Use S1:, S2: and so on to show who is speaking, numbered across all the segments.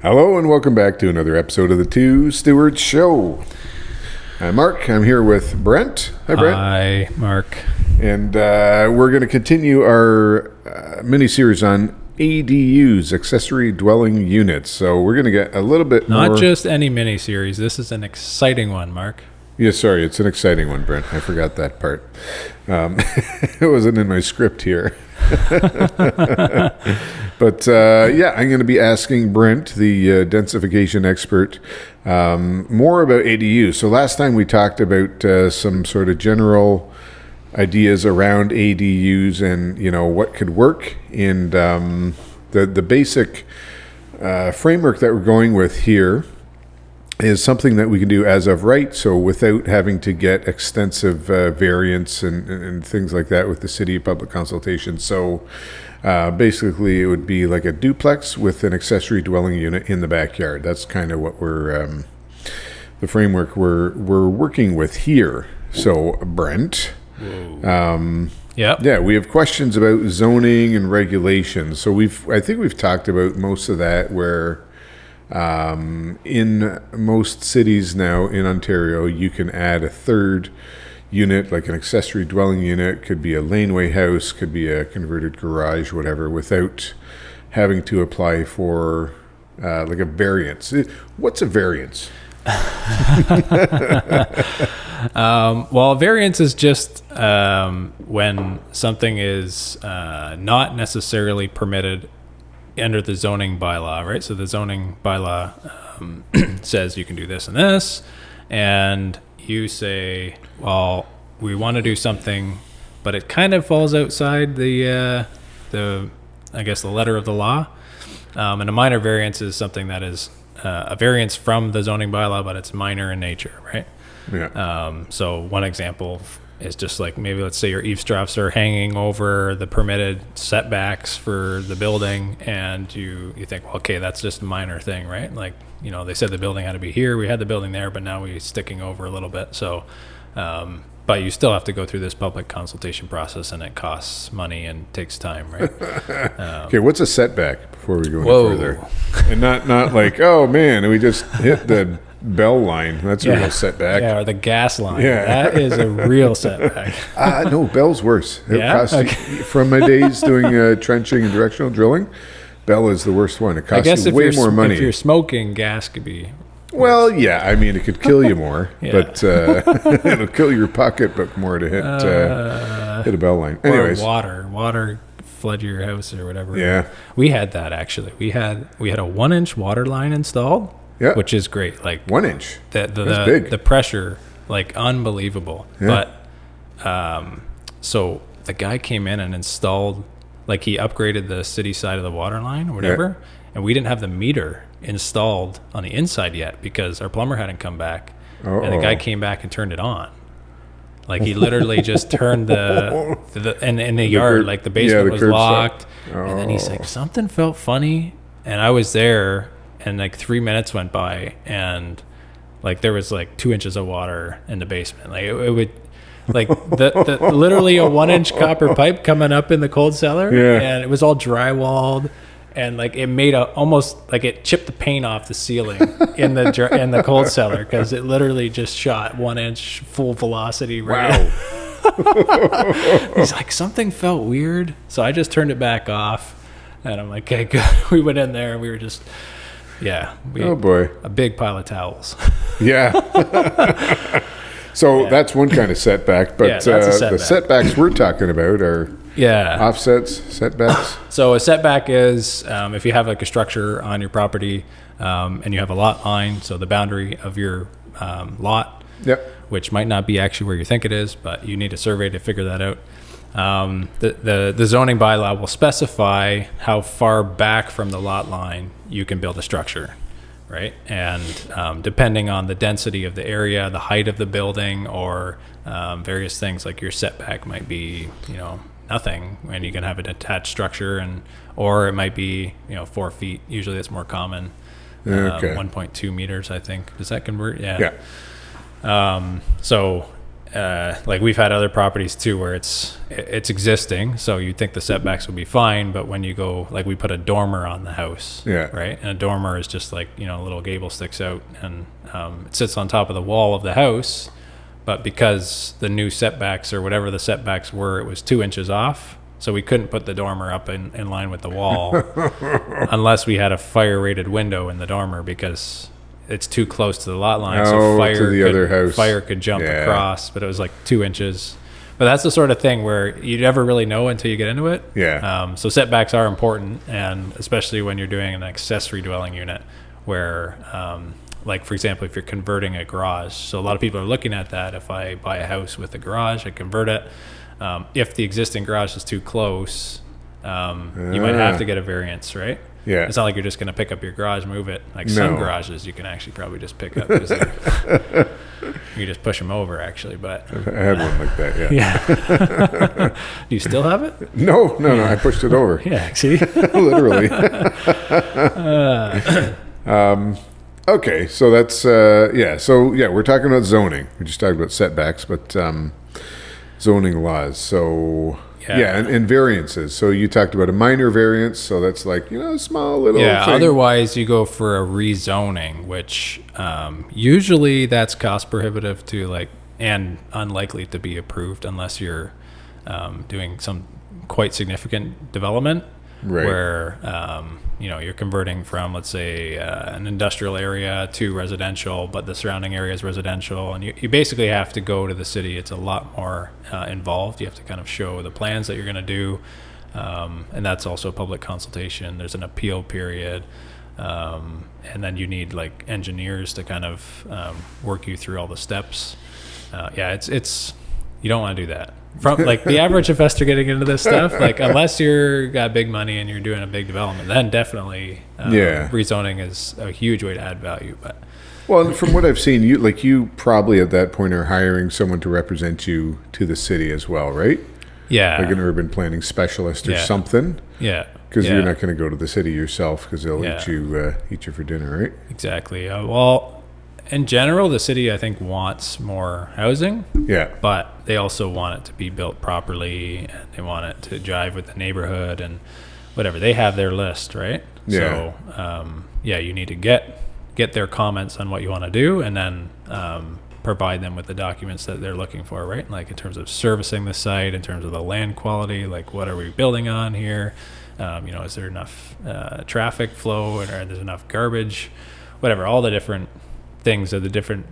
S1: Hello and welcome back to another episode of the Two Stewards Show. I'm Mark. I'm here with Brent. Hi, Brent.
S2: Hi, Mark.
S1: And we're going to continue our mini-series on ADUs, accessory dwelling units. So we're going to get a little bit more...
S2: Not just any mini-series. This is an exciting one, Mark.
S1: Yeah, sorry. It's an exciting one, Brent. I forgot that part. It wasn't in my script here. But I'm going to be asking Brent, the densification expert, more about ADUs. So last time we talked about some sort of general ideas around ADUs and, you know, what could work. And the basic framework that we're going with here is something that we can do as of right, so without having to get extensive variants and things like that with the city public consultation. So basically it would be like a duplex with an accessory dwelling unit in the backyard. That's kind of what we're the framework we're working with here. So Brent, we have questions about zoning and regulations. So I think we've talked about most of that, where in most cities now in Ontario, you can add a third unit, like an accessory dwelling unit. Could be a laneway house, could be a converted garage, whatever, without having to apply for like a variance. What's a variance?
S2: Well, variance is just when something is not necessarily permitted under the zoning bylaw, right? So the zoning bylaw says you can do this and this, and you say, well, we want to do something, but it kind of falls outside the I guess the letter of the law. And a minor variance is something that is a variance from the zoning bylaw, but it's minor in nature, right?
S1: Yeah.
S2: So one example is just like, maybe let's say your eaves troughs are hanging over the permitted setbacks for the building, and you think, well, okay, that's just a minor thing, right? Like, you know, they said the building had to be here, we had the building there, but now we're sticking over a little bit. So but you still have to go through this public consultation process, and it costs money and takes time, right?
S1: Okay, what's a setback before we go any further? And not like, oh man, we just hit the bell line. That's a real setback.
S2: Yeah, or the gas line. Yeah. That is a real setback.
S1: No, bell's worse. From my days doing trenching and directional drilling, bell is the worst one. It costs you way more money.
S2: If you're smoking, gas could be worse.
S1: Well, yeah, I mean, it could kill you more, but it'll kill your pocket, but more to hit a bell line. Anyways,
S2: or water flood your house or whatever.
S1: Yeah,
S2: we had that actually. We had a 1-inch water line installed. Yeah, which is great. Like
S1: 1 inch.
S2: That's big. The pressure, like, unbelievable. Yeah. But so the guy came in and installed, like, he upgraded the city side of the water line or whatever, and we didn't have the meter installed on the inside yet because our plumber hadn't come back. And the guy came back and turned it on. Like, he literally just turned in the yard, like the basement was locked. And then he's like, something felt funny, and I was there. And like 3 minutes went by, and like there was like 2 inches of water in the basement. Like it would, like the literally a 1-inch copper pipe coming up in the cold cellar, and it was all drywalled, and like it made almost like it chipped the paint off the ceiling in the cold cellar because it literally just shot 1 inch full velocity. Right. Wow. He's like, something felt weird, so I just turned it back off, and I'm like, okay, good. We went in there, and we were just. Yeah.
S1: Oh boy.
S2: A big pile of towels.
S1: Yeah. So that's one kind of setback, but the setbacks we're talking about are offsets, setbacks.
S2: So a setback is if you have like a structure on your property and you have a lot line, so the boundary of your lot, which might not be actually where you think it is, but you need a survey to figure that out. The zoning bylaw will specify how far back from the lot line you can build a structure, right? And depending on the density of the area, the height of the building, or various things, like your setback might be, you know, nothing, and you can have an attached structure, or it might be, you know, 4 feet. Usually that's more common. 1.2 meters, I think. Does that convert? Yeah. So like we've had other properties too where it's existing, so you'd think the setbacks would be fine, but when you go, like we put a dormer on the house, right, and a dormer is just like, you know, a little gable sticks out, and it sits on top of the wall of the house, but because the new setbacks or whatever the setbacks were, it was 2 inches off, so we couldn't put the dormer up in line with the wall unless we had a fire rated window in the dormer, because it's too close to the lot line, so fire could jump across, but it was like 2 inches. But that's the sort of thing where you never really know until you get into it. So setbacks are important, and especially when you're doing an accessory dwelling unit where, like for example, if you're converting a garage. So a lot of people are looking at that. If I buy a house with a garage, I convert it. If the existing garage is too close, you might have to get a variance, right?
S1: Yeah.
S2: It's not like you're just going to pick up your garage, move it. Like some garages, you can actually probably just pick up. You just push them over, actually. But
S1: I had one like that, yeah.
S2: Do you still have it?
S1: No. I pushed it over.
S2: Yeah, see?
S1: Literally. Okay, so that's, So, we're talking about zoning. We just talked about setbacks, but zoning laws. So... and variances. So you talked about a minor variance, so that's like, you know, a small little thing.
S2: Otherwise you go for a rezoning, which usually that's cost prohibitive to like, and unlikely to be approved unless you're doing some quite significant development, where you know, you're converting from, let's say, an industrial area to residential, but the surrounding area is residential, and you basically have to go to the city. It's a lot more involved. You have to kind of show the plans that you're going to do, and that's also a public consultation. There's an appeal period, and then you need like engineers to kind of work you through all the steps. It's you don't want to do that. From like the average investor getting into this stuff, like unless you're got big money and you're doing a big development, then definitely rezoning is a huge way to add value. But
S1: well, from what I've seen, you probably at that point are hiring someone to represent you to the city as well, right?
S2: Yeah,
S1: like an urban planning specialist or something.
S2: Yeah,
S1: because you're not going to go to the city yourself because they'll eat you for dinner, right?
S2: Exactly. Well, in general, the city, I think, wants more housing. Yeah. But they also want it to be built properly, and they want it to jive with the neighborhood and whatever. They have their list, right? Yeah. So, you need to get their comments on what you want to do, and then provide them with the documents that they're looking for, right? Like in terms of servicing the site, in terms of the land quality, like what are we building on here? Is there enough traffic flow, or there's enough garbage? Whatever, all the different things that the different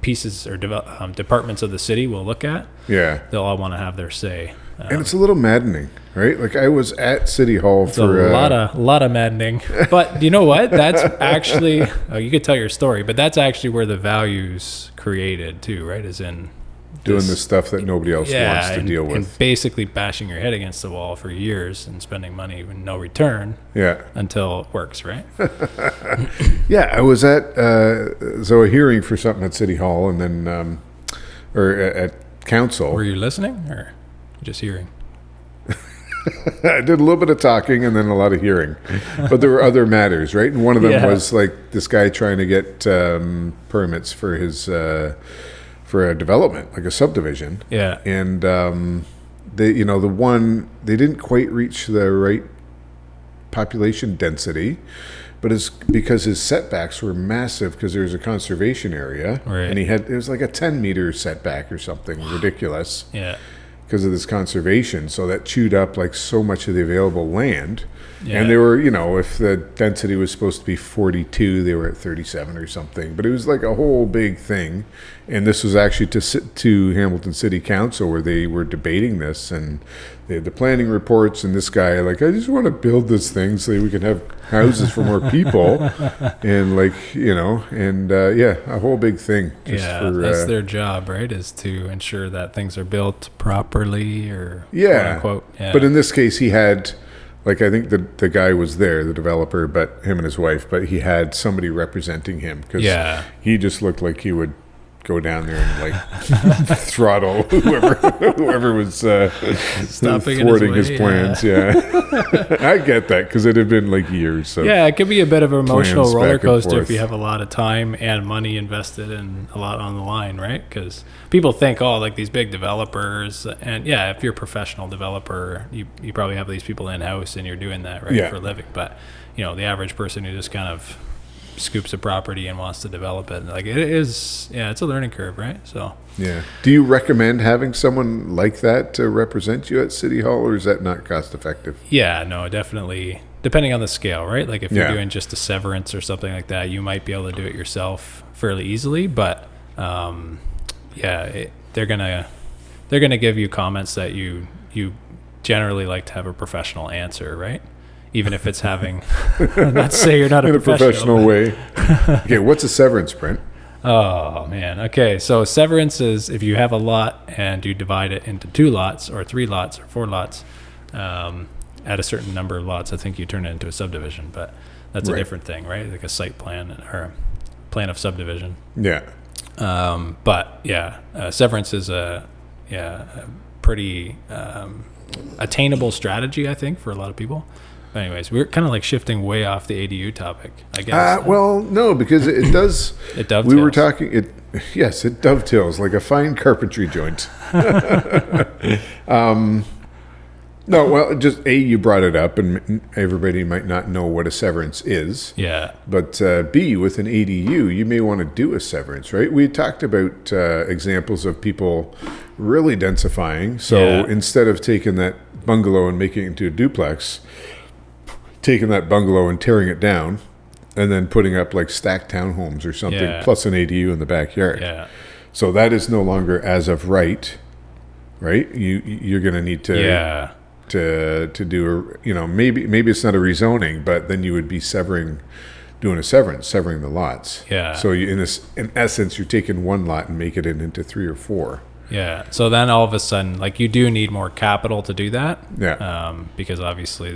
S2: pieces or departments of the city will look at. Yeah, they'll all want to have their say,
S1: and it's a little maddening, right? Like I was at City Hall for
S2: a lot of maddening. But you know what? That's actually you could tell your story, but that's actually where the value's created too, right? Is in
S1: doing the stuff that nobody else wants to deal with,
S2: and basically bashing your head against the wall for years and spending money with no return.
S1: Yeah,
S2: until it works, right?
S1: I was at a hearing for something at City Hall, and then or at council.
S2: Were you listening or just hearing?
S1: I did a little bit of talking and then a lot of hearing, but there were other matters, right? And one of them was like this guy trying to get permits for his. For a development, like a subdivision. Yeah. And they didn't quite reach the right population density, but it's because his setbacks were massive because there's a conservation area. Right. And it was like a 10-meter setback or something ridiculous. Yeah. Because of this conservation. So that chewed up like so much of the available land. Yeah. And they were, if the density was supposed to be 42, they were at 37 or something. But it was like a whole big thing. And this was actually to Hamilton City Council where they were debating this. And they had the planning reports. And this guy, like, I just want to build this thing so we can have houses for more people. And a whole big thing.
S2: That's their job, right? Is to ensure that things are built properly or quote unquote. Yeah.
S1: But in this case, he had... Like, I think the guy was there, the developer, but him and his wife, but he had somebody representing him because he just looked like he would go down there and like throttle whoever was
S2: Stopping
S1: thwarting
S2: his
S1: his
S2: way,
S1: plans. Yeah, I get that because it had been like years. Of
S2: Yeah, it could be a bit of an emotional
S1: plans
S2: roller
S1: back and
S2: coaster if
S1: forth.
S2: you have a lot of time and money invested and a lot on the line, right? Because people think, oh, like these big developers, and yeah, if you're a professional developer, you probably have these people in house and you're doing that right
S1: Yeah.
S2: for a living. But the average person who just kind of scoops a property and wants to develop it, like it is, yeah, it's a learning curve, right? So
S1: Yeah. Do you recommend having someone like that to represent you at City Hall, or is that not cost effective?
S2: yeah, no, definitely. Depending on the scale, right? Like if you're
S1: Yeah.
S2: doing just a severance or something like that, you might be able to do it yourself fairly easily. But they're gonna give you comments that you generally like to have a professional answer, right? Even if it's having, not to say you're not
S1: In
S2: a
S1: a professional way. Okay, what's a severance, Brent?
S2: Oh man. Okay. So severance is if you have a lot and you divide it into 2 lots or 3 lots or 4 lots, at a certain number of lots, I think you turn it into a subdivision, but that's a
S1: Right.
S2: different thing, right? Like a site plan or plan of subdivision.
S1: Yeah.
S2: But yeah, severance is a pretty attainable strategy, I think, for a lot of people. But anyways, we're kind of like shifting way off the ADU topic, I guess.
S1: Well, no, because it does.
S2: It dovetails.
S1: We were talking. Yes, it dovetails like a fine carpentry joint. No, well, just you brought it up, and everybody might not know what a severance is.
S2: Yeah.
S1: But B, with an ADU, you may want to do a severance, right? We talked about examples of people really densifying. So
S2: Yeah.
S1: instead of taking that bungalow and making it into a duplex, taking that bungalow and tearing it down, and then putting up like stacked townhomes or something,
S2: Yeah.
S1: plus an ADU in the backyard.
S2: Yeah.
S1: So that is no longer as of right? You're going to need to
S2: Yeah.
S1: to do maybe it's not a rezoning, but then you would be doing a severance, severing the lots.
S2: Yeah.
S1: So in essence, you're taking one lot and make it into 3 or 4.
S2: Yeah. So then all of a sudden, like you do need more capital to do that.
S1: Yeah.
S2: Because obviously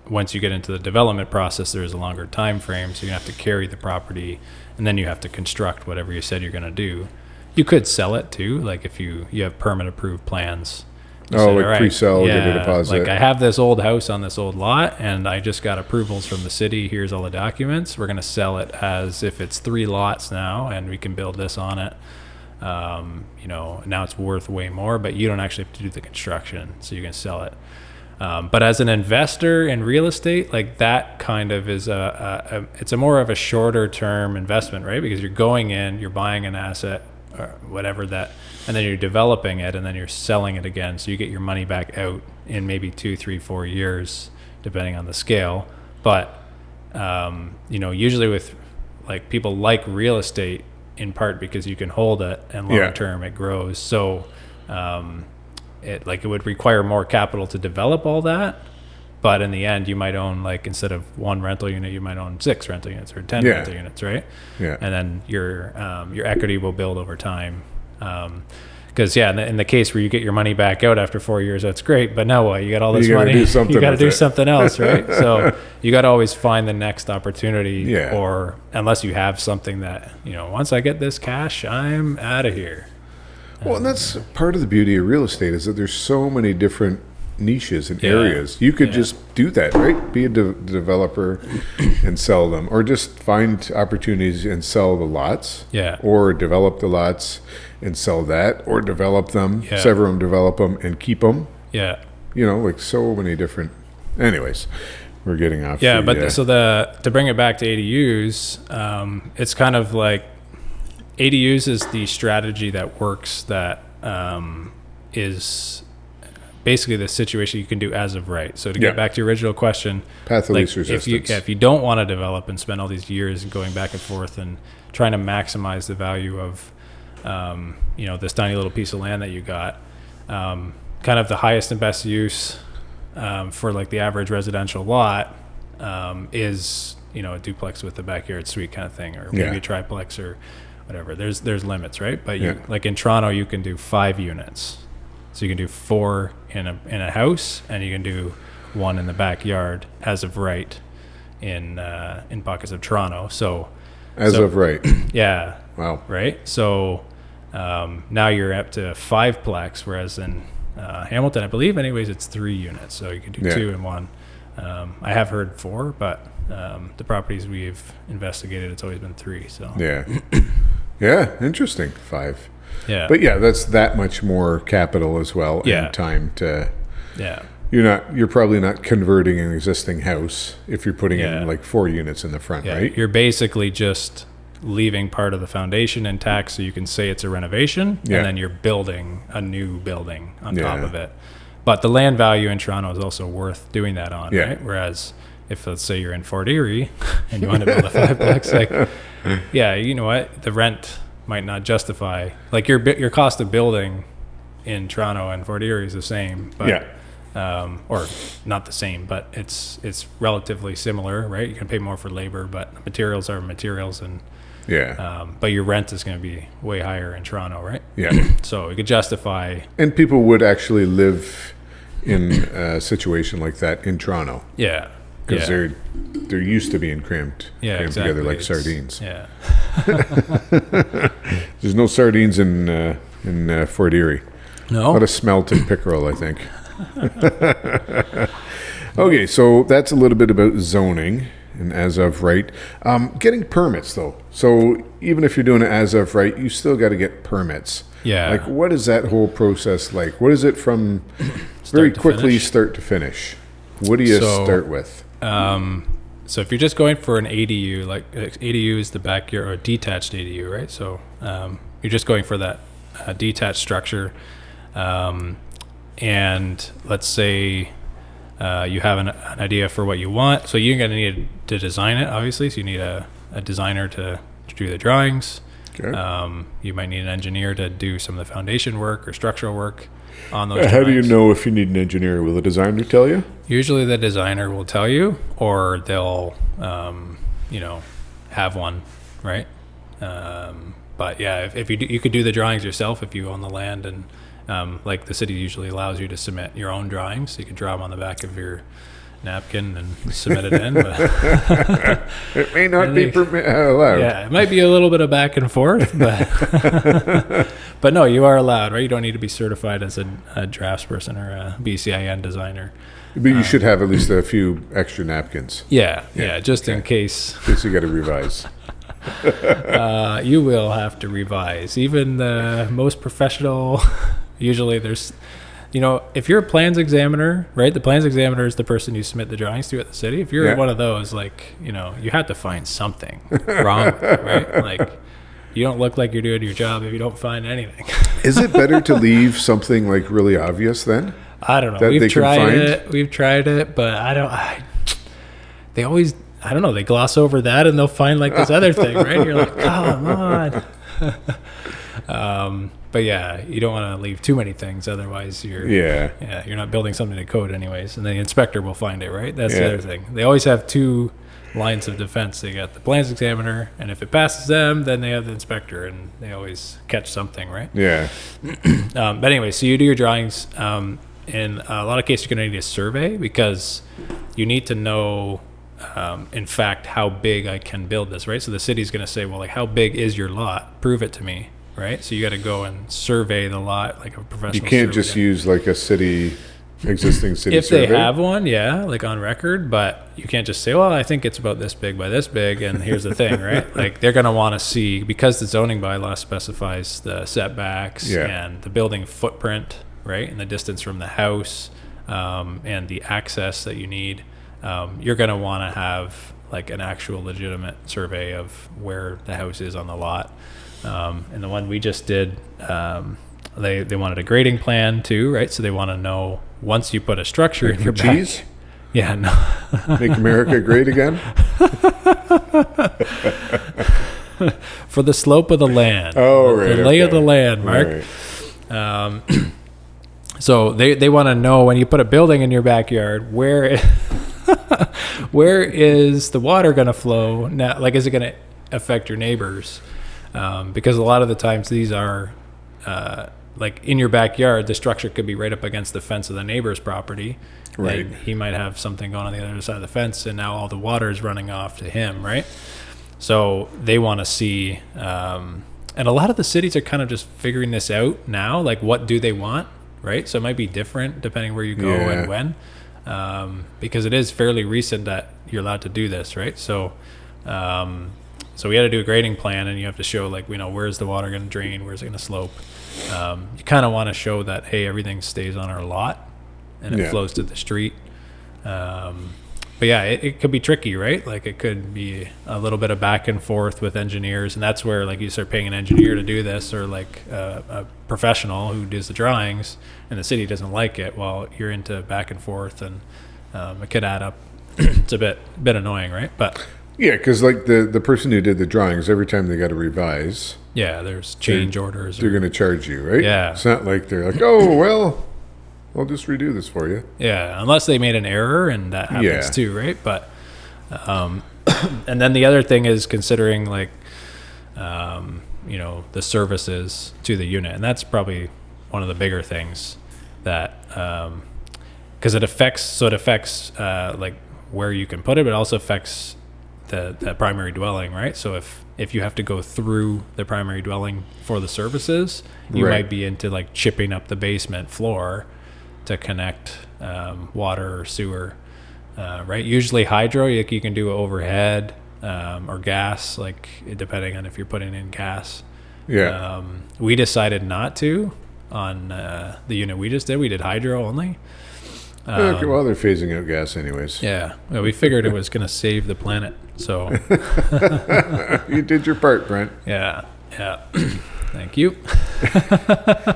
S2: once you get into the development process, there's a longer time frame. So you have to carry the property and then you have to construct whatever you said you're going to do. You could sell it too. Like if you have permit approved plans. You said,
S1: Like
S2: "All right,
S1: pre-sell, give a deposit.
S2: Like I have this old house on this old lot and I just got approvals from the city. Here's all the documents. We're going to sell it as if it's 3 lots now and we can build this on it. Now it's worth way more, but you don't actually have to do the construction, so you can sell it. But as an investor in real estate, like that kind of is it's a more of a shorter term investment, right? Because you're going in, you're buying an asset or whatever that, and then you're developing it and then you're selling it again. So you get your money back out in maybe 2, 3, 4 years, depending on the scale. But, usually with like people like real estate in part because you can hold it and long term it grows. So, it would require more capital to develop all that, but in the end you might own, like, instead of 1 rental unit you might own 6 rental units or 10 rental units, right?
S1: Yeah.
S2: And then your equity will build over time, because in the case where you get your money back out after 4 years, that's great, but now what? You got all this money, you got to do something else, right? So you got to always find the next opportunity, or unless you have something that, once I get this cash I'm out of here.
S1: Well, and that's part of the beauty of real estate, is that there's so many different niches and areas. You could just do that, right? Be a developer and sell them, or just find opportunities and sell the lots.
S2: Yeah.
S1: Or develop the lots and sell that, or develop them, sever them, develop them, and keep them.
S2: Yeah.
S1: Like so many different. Anyways, we're getting off.
S2: Yeah, to bring it back to ADUs, it's kind of like ADUs is the strategy that works, that is basically the situation you can do as of right. So to get back to your original question,
S1: path of least resistance.
S2: If you don't want to develop and spend all these years going back and forth and trying to maximize the value of this tiny little piece of land that you got, kind of the highest and best use for like the average residential lot is a duplex with a backyard suite kind of thing, or maybe a triplex or whatever. There's limits, right? But like in Toronto, you can do 5 units. So you can do 4 in a house, and you can do 1 in the backyard as of right in pockets of Toronto. So
S1: as of right.
S2: Yeah.
S1: Wow.
S2: Right. So Now you're up to 5-plex, whereas in Hamilton, I believe, anyways, it's 3 units. So you could do 2 in 1. I have heard 4, but the properties we've investigated, it's always been 3. So
S1: yeah, interesting. 5.
S2: Yeah,
S1: but yeah, that's that much more capital as well and time to.
S2: Yeah.
S1: You're probably not converting an existing house if you're putting in like 4 units in the front, right?
S2: You're basically just leaving part of the foundation intact so you can say it's a renovation, and then you're building a new building on top of it. But the land value in Toronto is also worth doing that on, right? Whereas if, let's say, you're in Fort Erie and you want to build a 5-plex, like, you know what? The rent might not justify, like, your cost of building in Toronto and Fort Erie is the same, but or not the same, but it's relatively similar, right? You can pay more for labor, but materials are materials, and but your rent is going to be way higher in Toronto, right? So it could justify,
S1: and people would actually live in a situation like that in Toronto, because they're used to being cramped together like sardines. There's no sardines in Fort Erie.
S2: No,
S1: a lot of smelted pickerel, I think. Okay, so that's a little bit about zoning and as of right. Getting permits, though. So even if you're doing it as of right, you still got to get permits. Like, what is that whole process like? What is it from very quickly start to finish? What do you start with?
S2: So if you're just going for an ADU, like ADU is the backyard, or detached ADU, right? So you're just going for that detached structure. And let's say you have an idea for what you want. So you're going to need to design it, obviously. So you need a designer to do the drawings. You might need an engineer to do some of the foundation work or structural work on those drawings.
S1: How do you know if you need an engineer? Will the designer tell you?
S2: Usually the designer will tell you, or they'll, have one, right? But yeah, if you could do the drawings yourself if you own the land, and like the city usually allows you to submit your own drawings, so you could draw them on the back of your napkin and submit it in. But
S1: it may not be allowed.
S2: Yeah, it might be a little bit of back and forth, but but no, you are allowed, right? You don't need to be certified as a draftsperson or a BCIN designer.
S1: But you should have at least a few extra napkins.
S2: Just in case.
S1: In case you got to revise.
S2: You will have to revise. Even the most professional, usually there's, if you're a plans examiner, right? The plans examiner is the person you submit the drawings to at the city. If you're one of those, like, you have to find something wrong with it, right? Like, you don't look like you're doing your job if you don't find anything. Is
S1: it better to leave something like really obvious then?
S2: I don't know. We've tried it, but they always, I don't know, they gloss over that and they'll find like this other thing, right? You're like, come on. But yeah, you don't want to leave too many things, otherwise you're not building something to code anyways, and the inspector will find it, right? That's the other thing. They always have 2 lines of defense. They got the plans examiner, and if it passes them, then they have the inspector, and they always catch something, right? But anyway, so you do your drawings. In a lot of cases, you're going to need a survey, because you need to know, in fact, how big I can build this, right? So the city's going to say, well, like, how big is your lot? Prove it to me, right? So you got to go and survey the lot like a professional. You
S1: can't just use like a existing city
S2: if
S1: survey.
S2: They have one, like on record, but you can't just say, well, I think it's about this big by this big, and here's the thing, right? Like, they're going to want to see, because the zoning bylaw specifies the setbacks and the building footprint, right, and the distance from the house, and the access that you need. You're going to want to have like an actual legitimate survey of where the house is on the lot. And the one we just did, they wanted a grading plan too, right? So they want to know, once you put a structure in your
S1: cheese.
S2: No.
S1: Make America great again.
S2: For the slope of the land. The lay of the land, Mark. Right. So they want to know, when you put a building in your backyard, where is the water going to flow? Now, like, is it going to affect your neighbors? Because a lot of the times these are, like, in your backyard, the structure could be right up against the fence of the neighbor's property. Right. And he might have something going on the other side of the fence, and now all the water is running off to him, right? So they want to see And a lot of the cities are kind of just figuring this out now. Like, what do they want, right? So it might be different depending where you go and when, because it is fairly recent that you're allowed to do this, right? So, so we had to do a grading plan, and you have to show, like, where's the water going to drain, where's it going to slope. You kind of want to show that, hey, everything stays on our lot and it flows to the street. But yeah, it could be tricky, right? Like, it could be a little bit of back and forth with engineers, and that's where, like, you start paying an engineer to do this, or like a professional who does the drawings, and the city doesn't like it. Well, you're into back and forth, and it could add up. It's a bit annoying, right? But
S1: yeah, because like the person who did the drawings, every time they got to revise,
S2: there's change orders.
S1: They're going to charge you, right?
S2: Yeah,
S1: it's not like they're like, oh well, I'll just redo this for you.
S2: Yeah, unless they made an error, and that happens too, right? But, and then the other thing is considering, like, the services to the unit. And that's probably one of the bigger things that, because it affects like where you can put it, but it also affects the primary dwelling, right? So if you have to go through the primary dwelling for the services, you might be into, like, chipping up the basement floor to connect water or sewer, right? Usually hydro, you can do overhead, or gas, like, depending on if you're putting in gas.
S1: Yeah.
S2: We decided not to on the unit we just did. We did hydro only.
S1: Okay, well, they're phasing out gas anyways.
S2: Yeah. Well, we figured it was going to save the planet. So
S1: you did your part, Brent.
S2: Yeah. Thank you.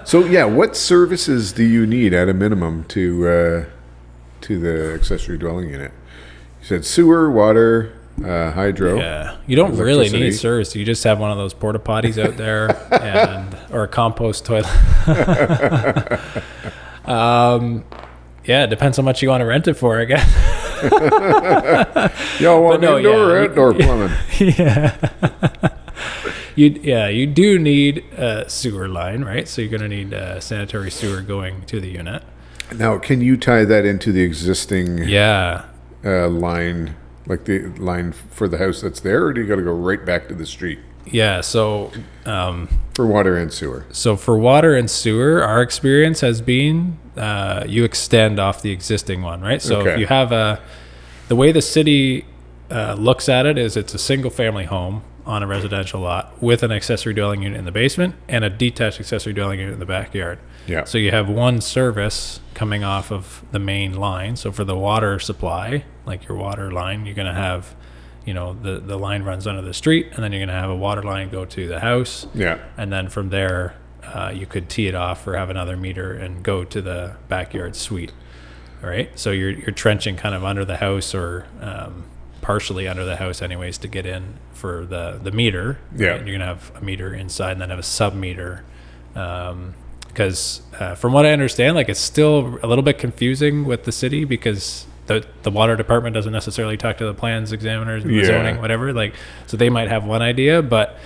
S1: So yeah, what services do you need at a minimum to the accessory dwelling unit? You said sewer, water, hydro.
S2: Yeah, you don't really need service. You just have one of those porta potties out there, or a compost toilet. Yeah, it depends how much you want to rent it for, I guess.
S1: Y'all want indoor or outdoor plumbing?
S2: Yeah. You do need a sewer line, right? So you're going to need sanitary sewer going to the unit.
S1: Now, can you tie that into the existing line, like the line for the house that's there, or do you got to go right back to the street?
S2: Yeah, so
S1: for water and sewer.
S2: So for water and sewer, our experience has been you extend off the existing one, right? So if you have the way the city looks at it is it's a single family home on a residential lot with an accessory dwelling unit in the basement and a detached accessory dwelling unit in the backyard.
S1: Yeah.
S2: So you have one service coming off of the main line. So for the water supply, like your water line, you're going to have, the line runs under the street, and then you're going to have a water line go to the house.
S1: Yeah.
S2: And then from there, you could tee it off or have another meter and go to the backyard suite. All right. So you're trenching kind of under the house, or partially under the house anyways, to get in for the meter.
S1: Yeah.
S2: Right? You're going to have a meter inside and then have a sub meter. Because from what I understand, like, it's still a little bit confusing with the city, because the water department doesn't necessarily talk to the plans examiners and the zoning, whatever. Like, so they might have one idea, but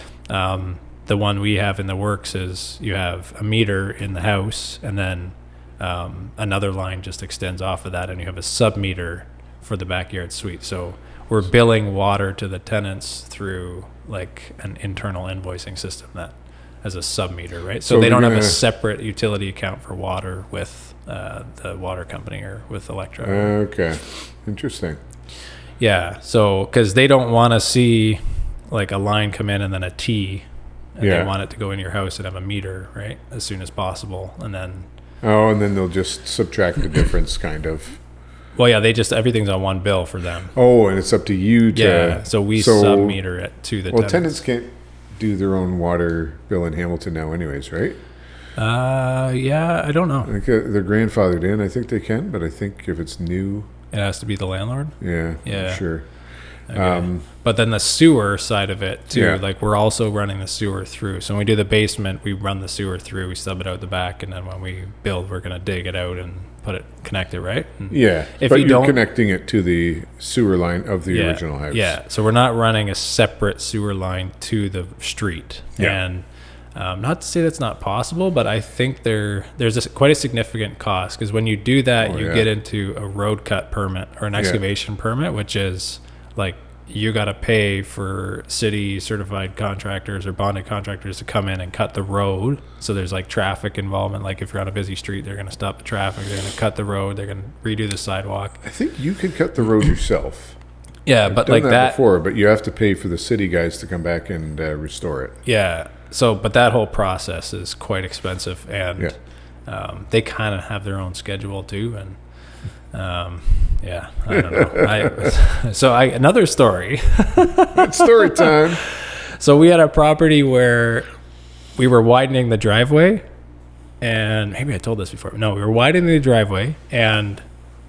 S2: the one we have in the works is you have a meter in the house, and then another line just extends off of that, and you have a sub meter for the backyard suite. So we're billing water to the tenants through, like, an internal invoicing system that has a sub meter, right? So they don't have a separate utility account for water with the water company or with Electra.
S1: Okay, interesting.
S2: Yeah, so because they don't want to see, like, a line come in and then a T, and they want it to go in your house and have a meter, right, as soon as possible, and then
S1: they'll just subtract the difference, kind of.
S2: Well, yeah, everything's on one bill for them.
S1: Oh, and it's up to you to...
S2: Yeah, so we sub-meter it to the tenants.
S1: Well, tenants can't do their own water bill in Hamilton now anyways, right?
S2: Yeah, I don't know.
S1: I think they're grandfathered in. I think they can, but I think if it's new...
S2: It has to be the landlord?
S1: Yeah. Sure.
S2: Okay. But then the sewer side of it too, like, we're also running the sewer through. So when we do the basement, we run the sewer through, we sub it out the back, and then when we build, we're going to dig it out and connect it, right? And
S1: if but you're connecting it to the sewer line of the original house.
S2: Yeah, so we're not running a separate sewer line to the street.
S1: Yeah.
S2: And not to say that's not possible, but I think there's quite a significant cost, because when you do that, you get into a road cut permit or an excavation permit, which is like you got to pay for city certified contractors or bonded contractors to come in and cut the road. So there's like traffic involvement. Like if you're on a busy street, they're going to stop the traffic. They're going to cut the road. They're going to redo the sidewalk.
S1: I think you can cut the road yourself.
S2: Yeah,
S1: I've
S2: but
S1: done
S2: like that
S1: before, but you have to pay for the city guys to come back and restore it.
S2: Yeah. So, but that whole process is quite expensive, and they kind of have their own schedule too. And yeah, I don't know. Another story.
S1: It's story time.
S2: So we had a property where we were widening the driveway, and maybe I told this before. No, we were widening the driveway, and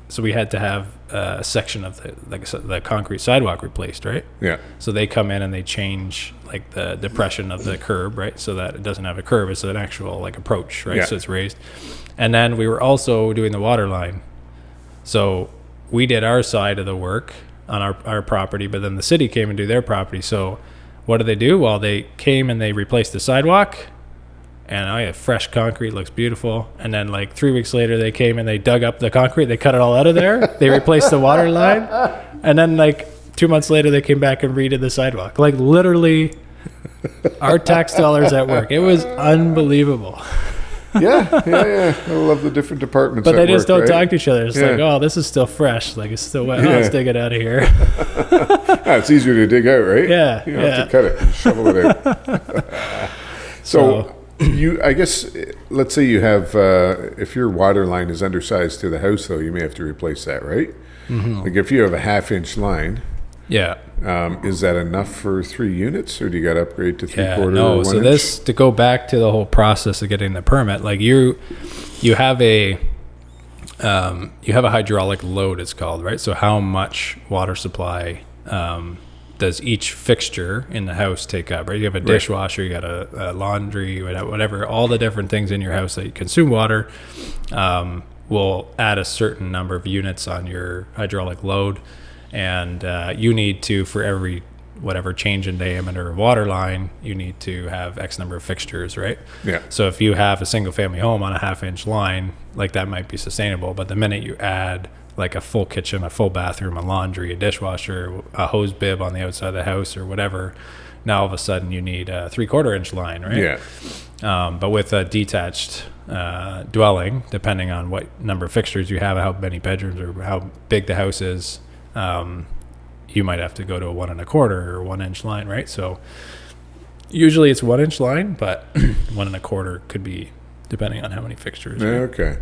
S2: so we had to have a section of the concrete sidewalk replaced, right?
S1: Yeah.
S2: So they come in and they change like the depression of the curb, right? So that it doesn't have a curb, it's an actual like approach, right?
S1: Yeah.
S2: So it's raised. And then we were also doing the water line. So we did our side of the work on our property, but then the city came and do their property. So what did they do? Well, they came and they replaced the sidewalk, and I had fresh concrete, looks beautiful. And then like 3 weeks later, they came and they dug up the concrete, they cut it all out of there. They replaced the water line. And then like 2 months later, they came back and redid the sidewalk. Like literally our tax dollars at work. It was unbelievable.
S1: Yeah. I love the different departments.
S2: But they just don't
S1: right?
S2: talk to each other. It's like, oh, this is still fresh. Like it's still wet. Oh, let's dig it out of here.
S1: It's easier to dig out, right?
S2: Yeah.
S1: You don't have to cut it and shovel it out. So I guess, let's say you have, if your water line is undersized to the house, though, you may have to replace that, right? Mm-hmm. Like if you have a 1/2-inch line, is that enough for 3 units, or do you got to upgrade to 3/4
S2: no.
S1: or 1
S2: So
S1: inch?
S2: this, to go back to the whole process of getting the permit, like you have a hydraulic load, it's called, right? So how much water supply does each fixture in the house take up, right? You have a dishwasher, you got a laundry, whatever, all the different things in your house that consume water will add a certain number of units on your hydraulic load. And you need to, for every whatever change in diameter of water line, you need to have X number of fixtures, right? Yeah. So if you have a single family home on a 1/2-inch line, like that might be sustainable. But the minute you add like a full kitchen, a full bathroom, a laundry, a dishwasher, a hose bib on the outside of the house or whatever, now all of a sudden you need a 3/4-inch line, right? Yeah. But with a detached dwelling, depending on what number of fixtures you have, how many bedrooms or how big the house is, you might have to go to a 1 1/4 or 1-inch line, right? So usually it's 1-inch line, but 1 1/4 could be depending on how many fixtures. Right?
S1: Okay.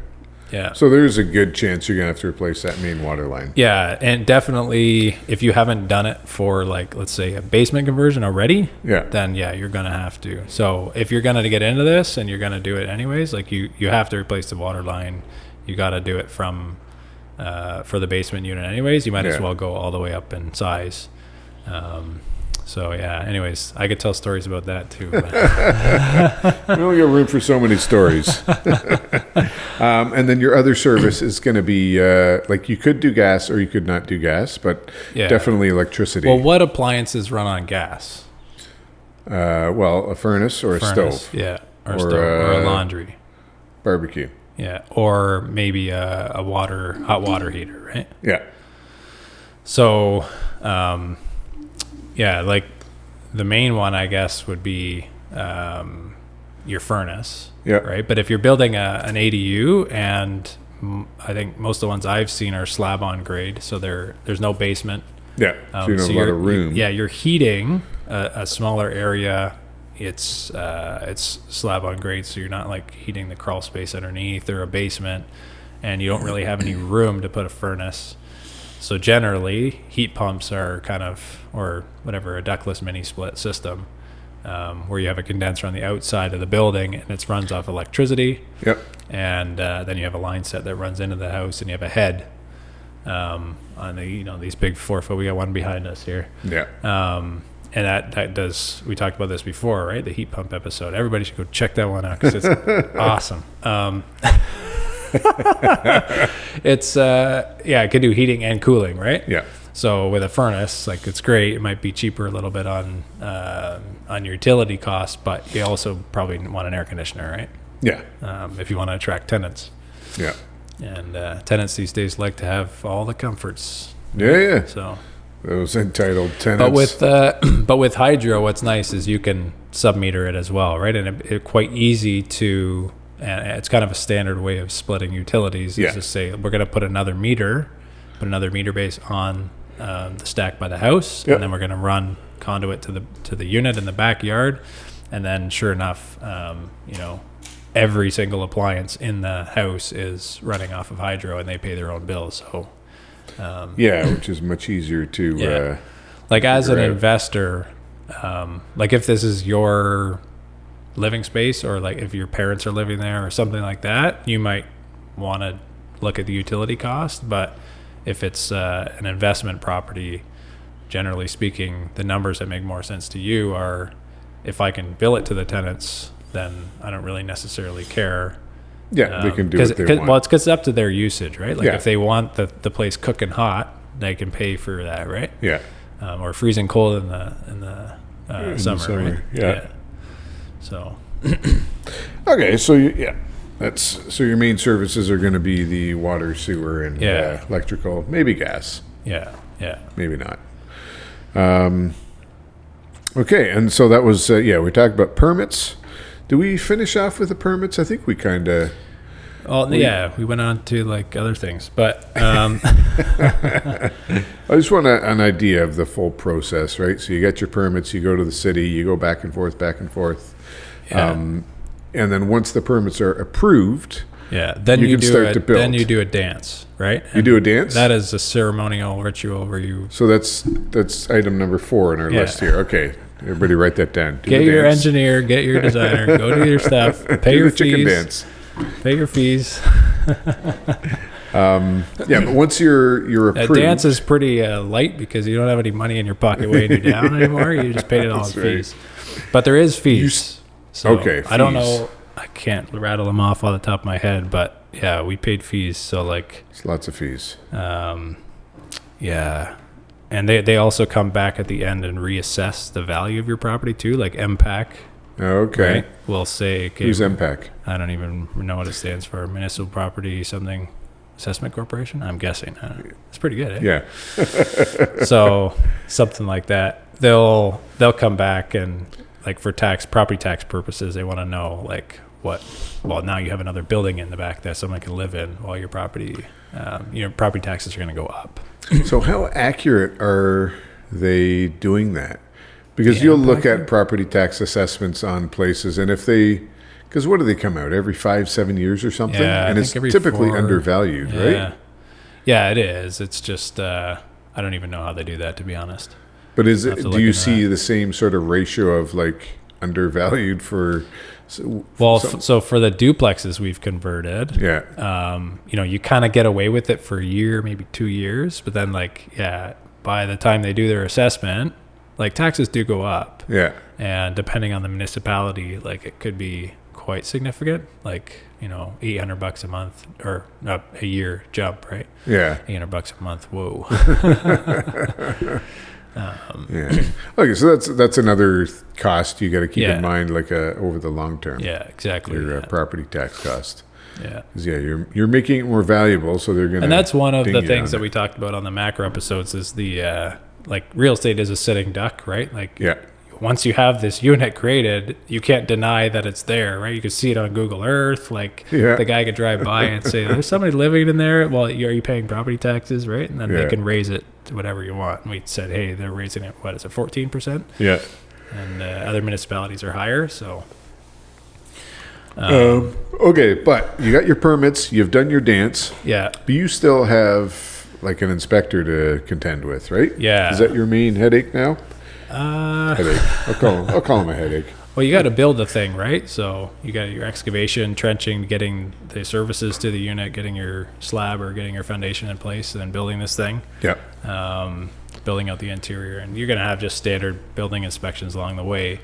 S2: Yeah.
S1: So there's a good chance you're going to have to replace that main water line.
S2: Yeah. And definitely if you haven't done it for like, let's say a basement conversion already, then you're going to have to. So if you're going to get into this and you're going to do it anyways, like you have to replace the water line. You got to do it from, for the basement unit anyways. You might as well go all the way up in size. Anyways, I could tell stories about that too.
S1: We only got room for so many stories. And then your other service is going to be, like you could do gas or you could not do gas, but definitely electricity.
S2: Well, what appliances run on got?
S1: A furnace or a stove.
S2: Yeah, or a stove or a laundry.
S1: Barbecue.
S2: Yeah, or maybe a hot water heater, right?
S1: Yeah.
S2: So, like the main one, I guess, would be your furnace, right? But if you're building an ADU, and I think most of the ones I've seen are slab on grade, so there's no basement.
S1: Yeah, so you have a lot of room.
S2: You're heating a smaller area. It's slab on grade, so you're not like heating the crawl space underneath or a basement, and you don't really have any room to put a furnace. So generally, heat pumps are kind of, or whatever, a ductless mini split system, where you have a condenser on the outside of the building and it runs off electricity. Yep. And then you have a line set that runs into the house, and you have a head on the these big 4-foot. We got one behind us here. Yeah. And that does, we talked about this before, right? The heat pump episode. Everybody should go check that one out because it's awesome. It's it could do heating and cooling, right? Yeah. So with a furnace, like it's great. It might be cheaper a little bit on your utility costs, but you also probably want an air conditioner, right? Yeah. If you want to attract tenants. Yeah. And tenants these days like to have all the comforts.
S1: Yeah.
S2: So
S1: those entitled tenants.
S2: But with hydro, what's nice is you can submeter it as well, right? And it's quite easy to, and it's kind of a standard way of splitting utilities. Is to say we're going to put another meter base on the stack by the house, and then we're going to run conduit to the unit in the backyard, and then sure enough, every single appliance in the house is running off of hydro, and they pay their own bill. So.
S1: Which is much easier to
S2: like as an investor, like if this is your living space, or like if your parents are living there or something like that, you might want to look at the utility cost. But if it's an investment property, generally speaking, the numbers that make more sense to you are, if I can bill it to the tenants, then I don't really necessarily care.
S1: Yeah, they can do what they want.
S2: Well, it's up to their usage, right? Like if they want the place cooking hot, they can pay for that, right?
S1: Yeah.
S2: Or freezing cold in the summer, right?
S1: Yeah.
S2: So.
S1: Okay, so so your main services are going to be the water, sewer, and electrical, maybe gas.
S2: Yeah.
S1: Maybe not. Okay, and so that was we talked about permits. Do we finish off with the permits? I think we kind of.
S2: We went on to like other things, but
S1: I just want an idea of the full process, right? So you get your permits, you go to the city, you go back and forth, and then once the permits are approved,
S2: then you can start to build. Then you do a dance, right?
S1: You do a dance.
S2: That is a ceremonial ritual where you.
S1: So that's item number 4 in our list here. Okay. Everybody write that down.
S2: Get your engineer, get your designer, go do your stuff, pay your fees.
S1: Chicken dance.
S2: Pay your fees.
S1: But once you're approved.
S2: That dance is pretty light because you don't have any money in your pocket weighing you down anymore. You just paid it all in fees. But there is fees.
S1: Fees.
S2: I don't know. I can't rattle them off on the top of my head, but we paid fees. So
S1: it's lots of fees.
S2: And they also come back at the end and reassess the value of your property too, like MPAC.
S1: Okay.
S2: Right? We'll say, okay,
S1: who's MPAC?
S2: I don't even know what it stands for. Municipal Property something Assessment Corporation. I'm guessing. It's pretty good.
S1: Yeah.
S2: So something like that. They'll come back and like for property tax purposes, they want to know like what. Well, now you have another building in the back that someone can live in while your property taxes are going to go up.
S1: So how accurate are they doing that? Because you'll look at property tax assessments on places, and because what do they come out every 5-7 years or something?
S2: Yeah,
S1: and it's typically undervalued, right?
S2: Yeah, it is. It's just I don't even know how they do that, to be honest.
S1: But do you see the same sort of ratio of like undervalued for?
S2: So for the duplexes we've converted, you kind of get away with it for a year, maybe 2 years, but then by the time they do their assessment, like taxes do go up. Yeah. And depending on the municipality, like it could be quite significant, like, $800 a month or a year jump, right? Yeah. $800 a month. Whoa.
S1: Okay, so that's another cost you got to keep in mind, like over the long term.
S2: Yeah, exactly.
S1: Your property tax cost.
S2: Yeah.
S1: 'Cause, you're making it more valuable, so they're gonna.
S2: And that's one of the things that we talked about on the macro episodes is the like real estate is a sitting duck, right? Like once you have this unit created, you can't deny that it's there, right? You can see it on Google Earth. Like the guy could drive by and say, "There's somebody living in there." Well, are you paying property taxes, right? And then they can raise it to whatever you want. And we said, "Hey, they're raising it. What is it, 14%?" Yeah. And other municipalities are higher, so.
S1: Okay, but you got your permits. You've done your dance. Yeah. But you still have like an inspector to contend with, right?
S2: Yeah.
S1: Is that your main headache now? Headache. I'll call him a headache.
S2: Well, you got to build the thing, right? So you got your excavation, trenching, getting the services to the unit, getting your slab or getting your foundation in place, and then building this thing. Yeah. Building out the interior, and you're going to have just standard building inspections along the way.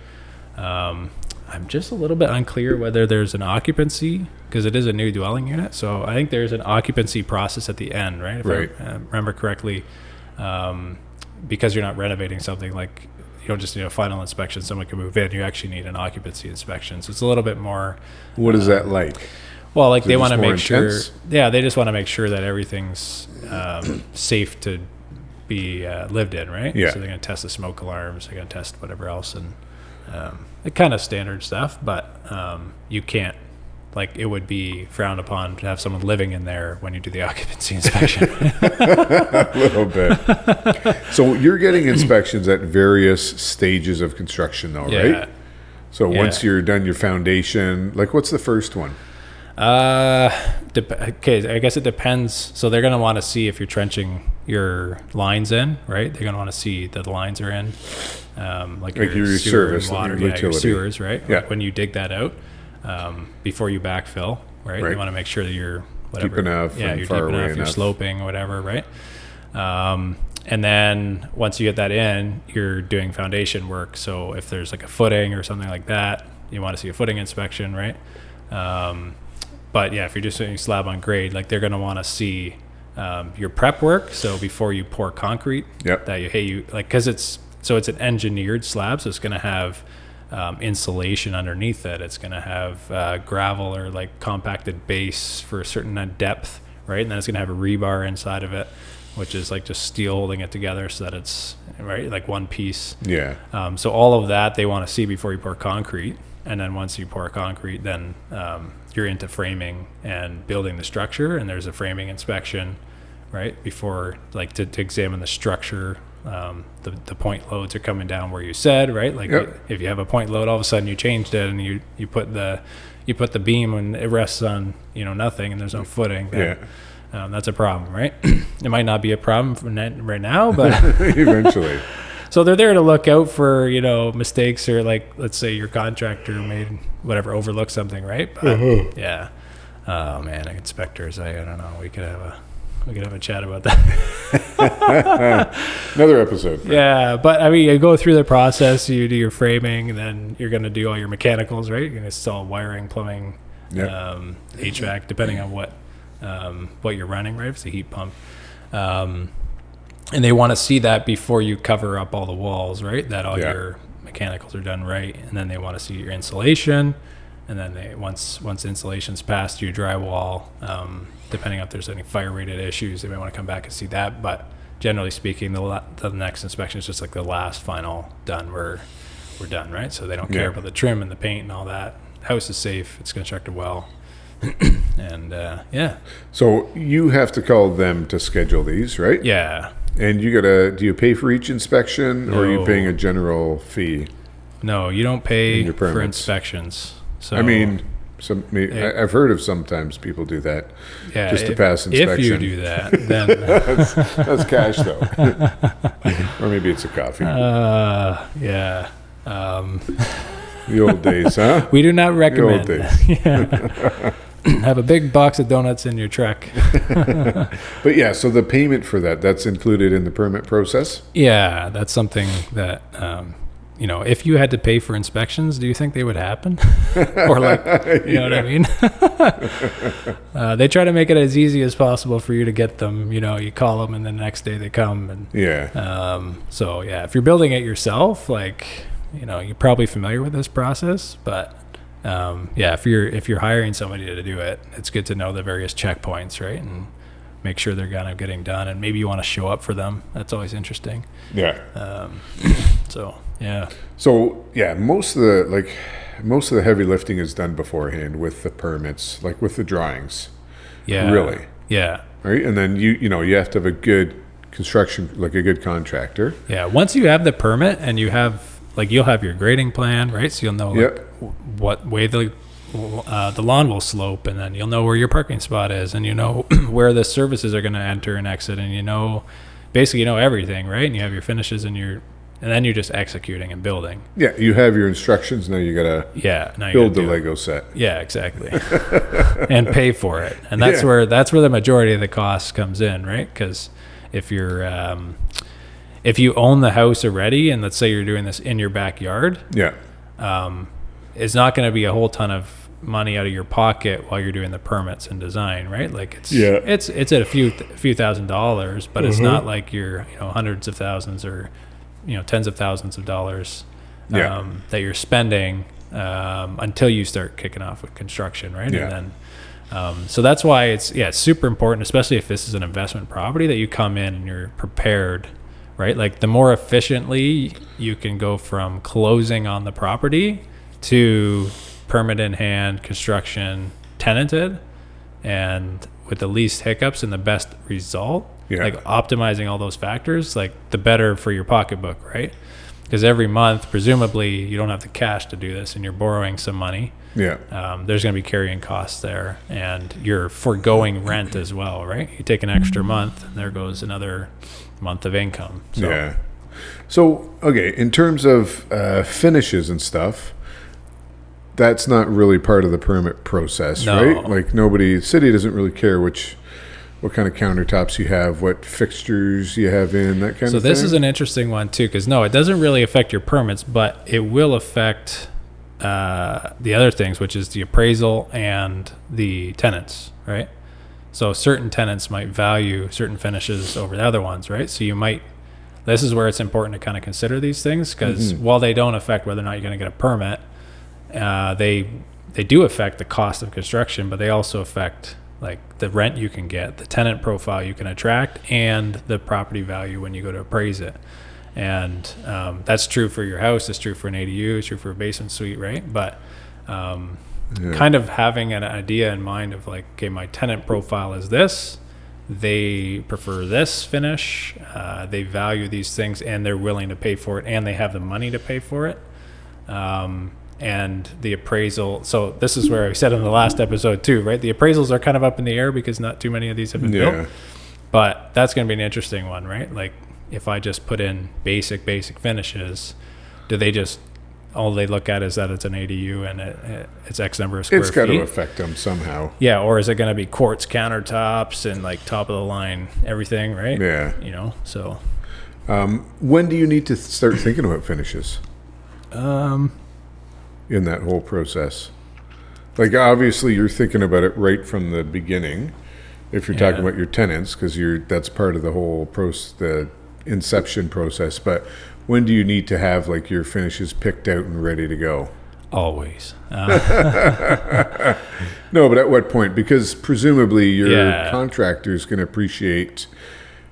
S2: I'm just a little bit unclear whether there's an occupancy because it is a new dwelling unit. So I think there's an occupancy process at the end, right? If I remember correctly, because you're not renovating something, like you don't just need a final inspection, someone can move in. You actually need an occupancy inspection. So it's a little bit more.
S1: What is that like?
S2: Well, like they want to make sure. Yeah, they just want to make sure that everything's safe to be lived in, right?
S1: Yeah.
S2: So they're going to test the smoke alarms. They're going to test whatever else, and it kind of standard stuff. But you can't, like, it would be frowned upon to have someone living in there when you do the occupancy inspection.
S1: A little bit. So you're getting inspections at various stages of construction, though, right? So once you're done your foundation, like, what's the first one?
S2: Okay, I guess it depends. So they're going to want to see if you're trenching your lines in, right? They're going to want to see that the lines are in, like your sewer
S1: service,
S2: and water,
S1: your
S2: your sewers, right?
S1: Yeah.
S2: Like when you dig that out, before you backfill, right? You want to make sure that you're whatever,
S1: deep enough,
S2: yeah, you're
S1: far
S2: deep
S1: away
S2: enough, you're sloping, whatever, right? And then once you get that in, you're doing foundation work. So if there's like a footing or something like that, you want to see a footing inspection, right? But yeah, if you're just doing slab on grade, like they're going to want to see your prep work. So before you pour concrete, that you like, because it's an engineered slab, so it's going to have insulation underneath it. It's going to have gravel or like compacted base for a certain depth, right? And then it's going to have a rebar inside of it, which is like just steel holding it together so that it's right like one piece.
S1: Yeah.
S2: So all of that they want to see before you pour concrete, and then once you pour concrete, then you're into framing and building the structure, and there's a framing inspection, right, before, like, to examine the structure. The point loads are coming down where you said, right? Like if you have a point load, all of a sudden you changed it and you put the beam and it rests on nothing and there's no footing. Then, that's a problem, right? It might not be a problem right now, but
S1: eventually.
S2: So they're there to look out for, mistakes, or like, let's say your contractor overlooked something, right? But, yeah. Oh man, inspectors, I don't know. We could have a chat about that.
S1: Another episode.
S2: Yeah, but I mean, you go through the process, you do your framing, and then you're going to do all your mechanicals, right? You're going to install wiring, plumbing, HVAC, depending on what you're running, right? If it's a heat pump. And they want to see that before you cover up all the walls, right? That all your mechanicals are done right. And then they want to see your insulation. And then once insulation's passed your drywall, depending on if there's any fire-rated issues, they may want to come back and see that. But generally speaking, the next inspection is just like the last final done. We're done, right? So they don't care about the trim and the paint and all that. House is safe. It's constructed well. And
S1: So you have to call them to schedule these, right?
S2: Yeah.
S1: And do you pay for each inspection, or are you paying a general fee?
S2: No, you don't pay for inspections. So
S1: I mean, I've heard of sometimes people do that just to pass inspection.
S2: If you do that, then
S1: that's cash though, or maybe it's a coffee.
S2: Yeah.
S1: The old days, huh?
S2: We do not recommend.
S1: The old days.
S2: Yeah. Have a big box of donuts in your truck.
S1: But yeah, so the payment for that's included in the permit process?
S2: Yeah, that's something that, if you had to pay for inspections, do you think they would happen? Or like, you know what I mean? They try to make it as easy as possible for you to get them. You call them and the next day they come. And so yeah, if you're building it yourself, like, you're probably familiar with this process, but if you're hiring somebody to do it, it's good to know the various checkpoints, right? And make sure they're kind of getting done, and maybe you want to show up for them. That's always interesting.
S1: Yeah.
S2: So yeah.
S1: So yeah, most of the heavy lifting is done beforehand with the permits, like with the drawings.
S2: Yeah.
S1: Really.
S2: Yeah.
S1: Right, and then you have to have a good construction, like a good contractor.
S2: Yeah. Once you have the permit and you have, like, you'll have your grading plan, right? So you'll know what way the lawn will slope, and then you'll know where your parking spot is, and where the services are going to enter and exit, and basically everything, right? And you have your finishes and then you're just executing and building.
S1: Yeah, you have your instructions. Now you gotta build the Lego set.
S2: Yeah, exactly, and pay for it, and that's where the majority of the cost comes in, right? Because if you own the house already, and let's say you're doing this in your backyard, it's not going to be a whole ton of money out of your pocket while you're doing the permits and design, right? Like it's at a few $1,000s, but it's not like you're hundreds of thousands or tens of thousands of dollars that you're spending until you start kicking off with construction, right? And then So that's why it's super important, especially if this is an investment property, that you come in and you're prepared, right? Like the more efficiently you can go from closing on the property to permit in hand, construction, tenanted, and with the least hiccups and the best result, like optimizing all those factors, like the better for your pocketbook, right? Because every month, presumably, you don't have the cash to do this and you're borrowing some money. There's going to be carrying costs there, and you're foregoing rent as well, right? You take an extra month and there goes another month of income.
S1: So, okay, in terms of finishes and stuff, that's not really part of the permit process, right? Like city doesn't really care what kind of countertops you have, what fixtures you have in, that kind of thing.
S2: So this is an interesting one too, because it doesn't really affect your permits, but it will affect the other things, which is the appraisal and the tenants, right? So certain tenants might value certain finishes over the other ones, right? So this is where it's important to kind of consider these things, because while they don't affect whether or not you're going to get a permit, they do affect the cost of construction, but they also affect like the rent you can get, the tenant profile you can attract, and the property value when you go to appraise it. And that's true for your house, it's true for an ADU, it's true for a basement suite, right? But kind of having an idea in mind of like, okay, my tenant profile is this, they prefer this finish, they value these things, and they're willing to pay for it, and they have the money to pay for it. And the appraisal, so this is where I said in the last episode too, right? The appraisals are kind of up in the air because not too many of these have been built. But that's going to be an interesting one, right? Like if I just put in basic fenishes, do they just, all they look at is that it's an ADU and it's X number of square feet?
S1: It's got to affect them somehow.
S2: Yeah, or is it going to be quartz countertops and like top of the line everything, right?
S1: Yeah.
S2: So.
S1: When do you need to start thinking about finishes? In that whole process, like obviously you're thinking about it right from the beginning if you're talking about your tenants, because that's part of the whole the inception process. But when do you need to have like your finishes picked out and ready to go?
S2: Always.
S1: No, but at what point? Because presumably your contractor's going to appreciate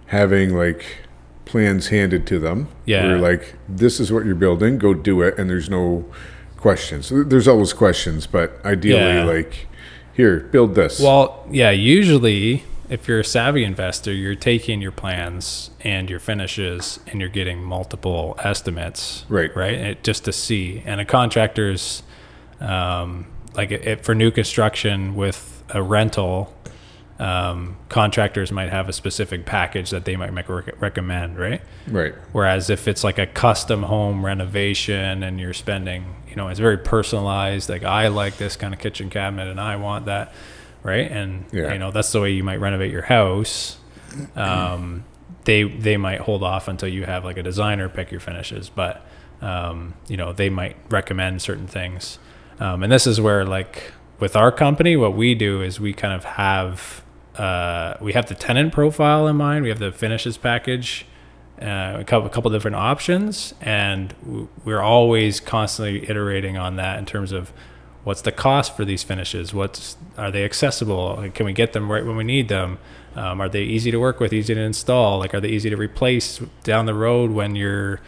S1: having like plans handed to them. Where like, this is what you're building, go do it, and there's no questions. There's always questions, but ideally like, here, build this.
S2: Well, usually if you're a savvy investor, you're taking your plans and your finishes and you're getting multiple estimates, right? Just to see. And a contractor's for new construction with a rental, contractors might have a specific package that they might recommend, right? Whereas if it's like a custom home renovation and you're spending, it's very personalized, like I like this kind of kitchen cabinet and I want that, right? And that's the way you might renovate your house. They might hold off until you have like a designer pick your finishes, but they might recommend certain things. And this is where, like with our company, what we do is we kind of have we have the tenant profile in mind, we have the finishes package, a couple different options, and we're always constantly iterating on that in terms of what's the cost for these finishes, are they accessible, can we get them right when we need them, are they easy to work with, easy to install, like are they easy to replace down the road when your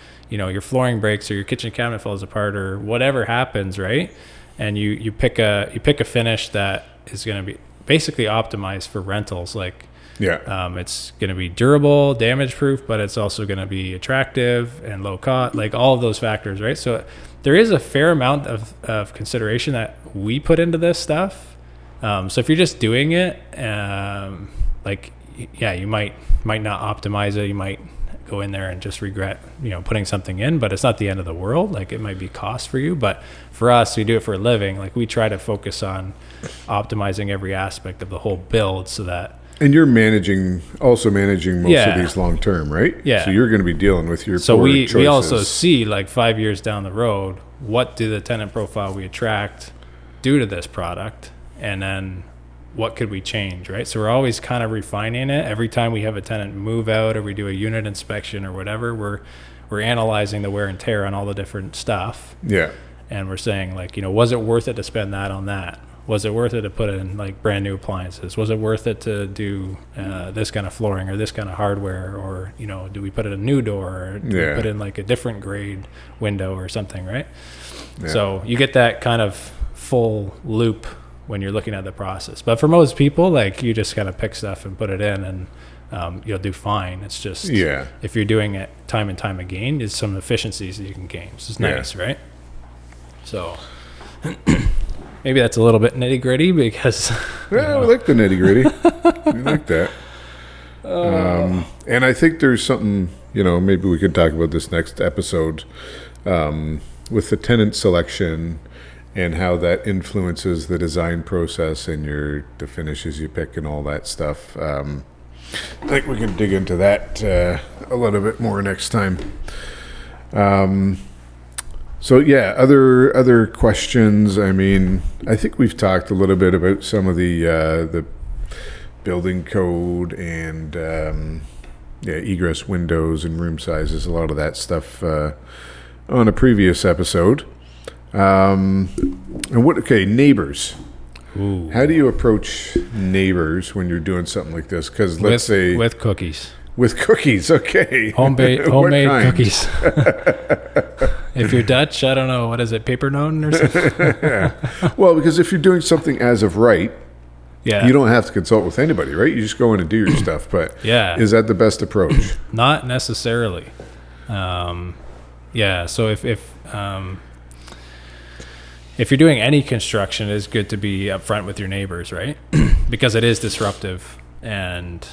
S2: flooring breaks or your kitchen cabinet falls apart or whatever happens, right? And you pick a finish that is going to be basically optimized for rentals, like it's going to be durable, damage proof, but it's also going to be attractive and low cost, like all of those factors, right? So there is a fair amount of consideration that we put into this stuff. So if you're just doing it, you might not optimize it. You might go in there and just regret, putting something in, but it's not the end of the world. Like it might be cost for you, but for us, we do it for a living. Like we try to focus on optimizing every aspect of the whole build so that.
S1: And you're also managing most of these long term, right?
S2: Yeah.
S1: So you're going to be dealing with your
S2: choices. We also see like 5 years down the road, what do the tenant profile we attract do to this product? And then what could we change, right? So we're always kind of refining it. Every time we have a tenant move out or we do a unit inspection or whatever, we're analyzing the wear and tear on all the different stuff.
S1: Yeah.
S2: And we're saying like, was it worth it to spend that on that? Was it worth it to put in like brand new appliances? Was it worth it to do this kind of flooring or this kind of hardware? Or, you know, do we put in a new door, or do we put in like a different grade window or something, right? Yeah. So you get that kind of full loop when you're looking at the process. But for most people, like, you just kind of pick stuff and put it in, and you'll do fine. It's just, if you're doing it time and time again, there's some efficiencies that you can gain. So it's nice, right? So maybe that's a little bit nitty gritty because...
S1: Yeah, we like the nitty gritty. We like that. And I think there's something, you know, maybe we could talk about this next episode with the tenant selection and how that influences the design process and the finishes you pick and all that stuff. I think we can dig into that a little bit more next time. So yeah, other questions. I mean, I think we've talked a little bit about some of the building code and egress windows and room sizes, a lot of that stuff on a previous episode. And neighbors.
S2: Ooh.
S1: How do you approach neighbors when you're doing something like this? Because let's say
S2: with cookies.
S1: With cookies, okay.
S2: Homemade cookies. If you're Dutch, I don't know, what is it, pepernoten or something?
S1: Well, because if you're doing something as of right, you don't have to consult with anybody, right? You just go in and do your stuff. But is that the best approach?
S2: Not necessarily. So if you're doing any construction, it's good to be upfront with your neighbors, right? Because it is disruptive, and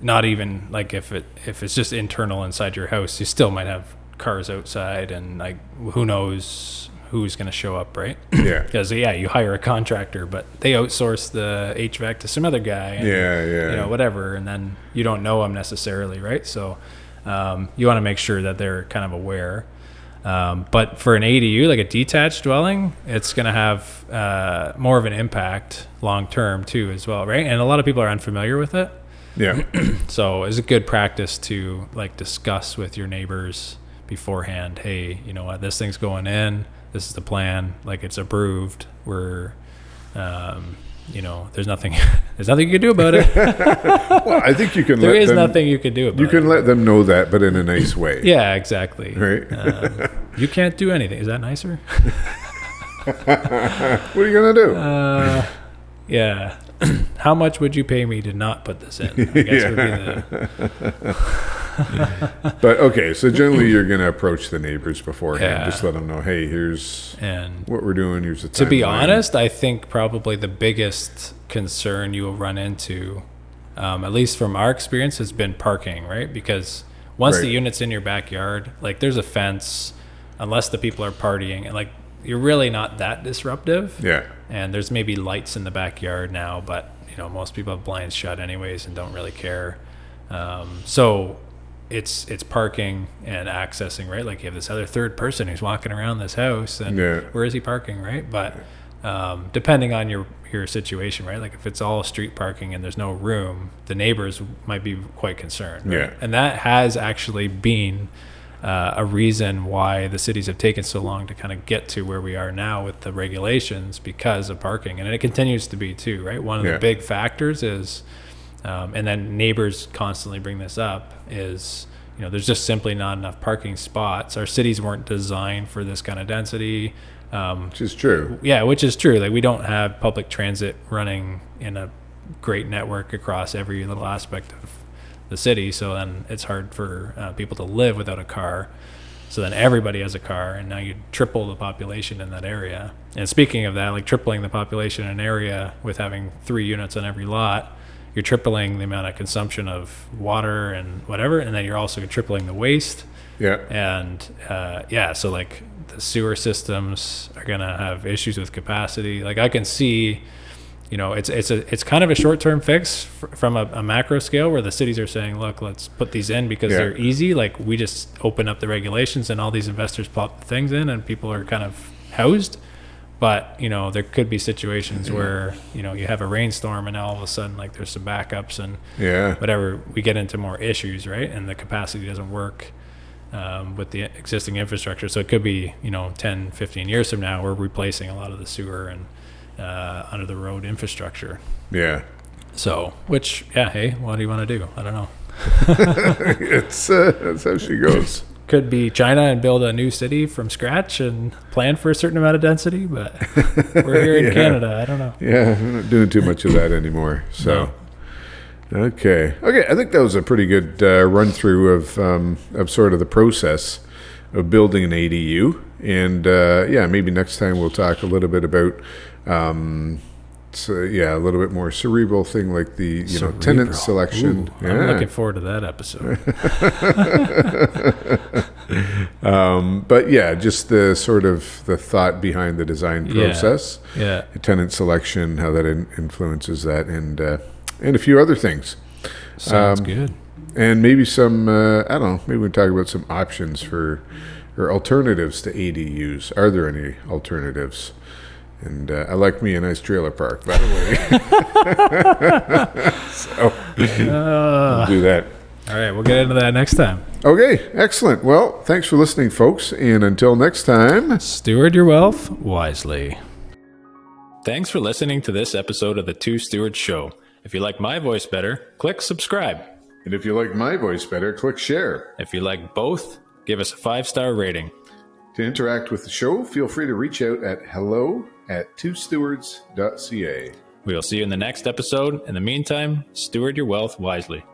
S2: not even like if it's just internal inside your house, you still might have cars outside, and like who knows who's going to show up, right?
S1: Yeah.
S2: Because you hire a contractor, but they outsource the HVAC to some other guy. And, you know, whatever, and then you don't know them necessarily, right? So you want to make sure that they're kind of aware. But for an ADU, like a detached dwelling, it's going to have more of an impact long term too, as well, right? And a lot of people are unfamiliar with it.
S1: Yeah.
S2: So it's a good practice to like discuss with your neighbors beforehand. Hey, you know what? This thing's going in. This is the plan. Like, it's approved. We're, you know, there's nothing you can do about it.
S1: Well, I think you can.
S2: There is nothing you can do about it.
S1: You can let them know that, but in a nice way.
S2: Yeah, exactly.
S1: Right.
S2: You can't do anything. Is that nicer?
S1: What are you gonna do?
S2: Yeah. How much would you pay me to not put this in? I guess would be
S1: But okay, so generally you're going to approach the neighbors beforehand. Just let them know, hey, here's what we're doing. Here's the timeline.
S2: To be honest, I think probably the biggest concern you will run into, at least from our experience, has been parking, right? Because once the unit's in your backyard, like, there's a fence, unless the people are partying, and like, you're really not that disruptive.
S1: Yeah.
S2: And there's maybe lights in the backyard now, but you know, most people have blinds shut anyways and don't really care. So it's parking and accessing, right? Like, you have this other third person who's walking around this house, and where is he parking, right? But depending on your situation, right? Like, if it's all street parking and there's no room, the neighbors might be quite concerned. Right?
S1: Yeah.
S2: And that has actually been a reason why the cities have taken so long to kind of get to where we are now with the regulations, because of parking. And it continues to be too, right? One of the big factors is, and then neighbors constantly bring this up, is, you know, there's just simply not enough parking spots. Our cities weren't designed for this kind of density.
S1: Which is true.
S2: Yeah, which is true. Like, we don't have public transit running in a great network across every little aspect of the city, so then it's hard for people to live without a car. So then everybody has a car, and now you triple the population in that area. And speaking of that, like, tripling the population in an area with having 3 units on every lot, you're tripling the amount of consumption of water and whatever, and then you're also tripling the waste.
S1: Yeah.
S2: And so like, the sewer systems are gonna have issues with capacity. Like, I can see, you know, it's kind of a short-term fix from a macro scale, where the cities are saying, look, let's put these in because they're easy. Like, we just open up the regulations and all these investors pop the things in and people are kind of housed. But, you know, there could be situations where, you know, you have a rainstorm and all of a sudden, like, there's some backups and whatever, we get into more issues, right? And the capacity doesn't work with the existing infrastructure. So it could be, you know, 10, 15 years from now, we're replacing a lot of the sewer under the road infrastructure.
S1: Yeah.
S2: So, which, hey, what do you want to do? I don't know.
S1: That's how she goes.
S2: Could be China and build a new city from scratch and plan for a certain amount of density, but we're here in Canada. I don't know.
S1: Yeah, we're not doing too much of that anymore. So, okay. I think that was a pretty good run through of sort of the process of building an ADU, and maybe next time we'll talk a little bit about. A little bit more cerebral thing like the tenant selection.
S2: Ooh, I'm looking forward to that episode.
S1: But just the sort of the thought behind the design process, the tenant selection, how that influences that, and a few other things.
S2: Sounds good.
S1: And maybe some I don't know. Maybe we can talk about some options or alternatives to ADUs. Are there any alternatives? And I like me a nice trailer park, by the way. So we'll do that.
S2: All right, we'll get into that next time.
S1: Okay, excellent. Well, thanks for listening, folks. And until next time,
S2: steward your wealth wisely. Thanks for listening to this episode of the Two Stewards Show. If you like my voice better, click subscribe.
S1: And if you like my voice better, click share.
S2: If you like both, give us a 5-star rating.
S1: To interact with the show, feel free to reach out at hello@twostewards.ca.
S2: We'll see you in the next episode. In the meantime, steward your wealth wisely.